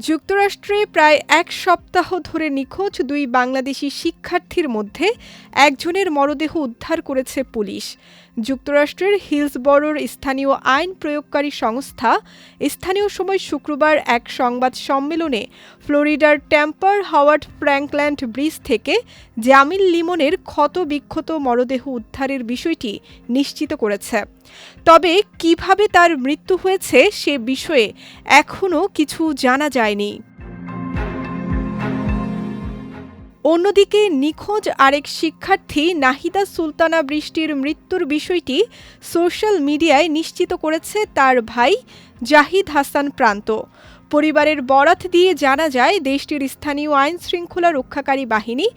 যুক্তরাষ্ট্রে প্রায় এক সপ্তাহ ধরে নিখোঁজ দুই বাংলাদেশি শিক্ষার্থীর মধ্যে একজনের মরদেহ উদ্ধার করেছে পুলিশ। যুক্তরাষ্ট্রের হিলসবরোর স্থানীয় আইন প্রয়োগকারী সংস্থা স্থানীয় সময় শুক্রবার এক সংবাদ সম্মেলনে ফ্লোরিডার ট্যাম্পার হাওয়ার্ড ফ্র্যাঙ্কল্যান্ড ব্রিজ থেকে জামিল লিমনের ক্ষতবিক্ষত মরদেহ উদ্ধারের বিষয়টি নিশ্চিত করেছে। তবে কিভাবে তার মৃত্যু হয়েছে সে বিষয়ে এখনও কিছু জানা যায়নি। অন্যদিকে নিখোঁজ আরেক শিক্ষার্থী নাহিদা সুলতানা বৃষ্টির মৃত্যুর বিষয়টি সোশ্যাল মিডিয়ায় নিশ্চিত করেছে তার ভাই জাহিদ হাসান প্রান্ত। পরিবারের বরাত দিয়ে জানা যায়, দেশটির স্থানীয় আইন শৃঙ্খলা রক্ষাকারী বাহিনী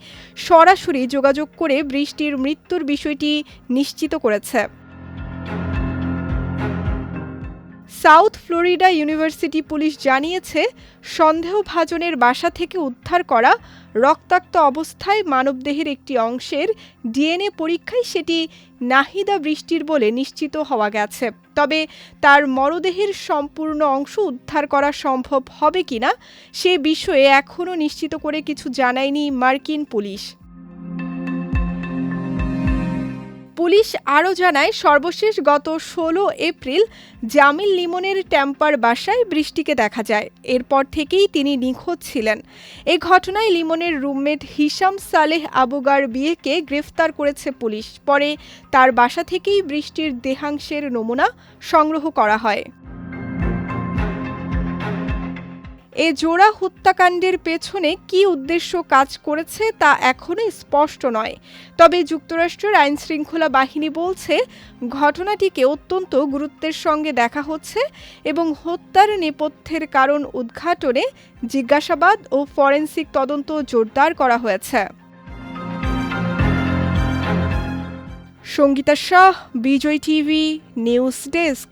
সরাসরি যোগাযোগ করে বৃষ্টির মৃত্যুর বিষয়টি নিশ্চিত করেছে। সাউথ ফ্লোরিডা ইউনিভার্সিটি পুলিশ জানিয়েছে, সন্দেহভাজনের বাসা থেকে উদ্ধার করা রক্তাক্ত অবস্থায় মানবদেহের একটি অংশের ডিএনএ পরীক্ষায় সেটি নাহিদা বৃষ্টির বলে নিশ্চিত হওয়া গেছে। তবে তার মরদেহের সম্পূর্ণ অংশ উদ্ধার করা সম্ভব হবে কিনা সে বিষয়ে এখনও নিশ্চিত করে কিছু জানায়নি মার্কিন পুলিশ। পুলিশ আরও জানায়, সর্বশেষ গত ১৬ এপ্রিল জামিল লিমনের ট্যাম্পার বাসায় বৃষ্টিকে দেখা যায়। এরপর থেকেই তিনি নিখোঁজ ছিলেন। এ ঘটনায় লিমনের রুমমেট হিশাম সালেহ আবুগার বিয়েকে গ্রেফতার করেছে পুলিশ। পরে তার বাসা থেকেই বৃষ্টির দেহাংশের নমুনা সংগ্রহ করা হয়। এ জোড়া হত্যাকাণ্ডের পেছনে কী উদ্দেশ্য কাজ করেছে তা এখনও স্পষ্ট নয়। তবে যুক্তরাষ্ট্রের আইনশৃঙ্খলা বাহিনী বলছে, ঘটনাটিকে অত্যন্ত গুরুত্বের সঙ্গে দেখা হচ্ছে এবং হত্যার নেপথ্যের কারণ উদ্ঘাটনে জিজ্ঞাসাবাদ ও ফরেনসিক তদন্ত জোরদার করা হয়েছে। সঙ্গীতা শাহ, বিজয় টিভি, নিউজ ডেস্ক।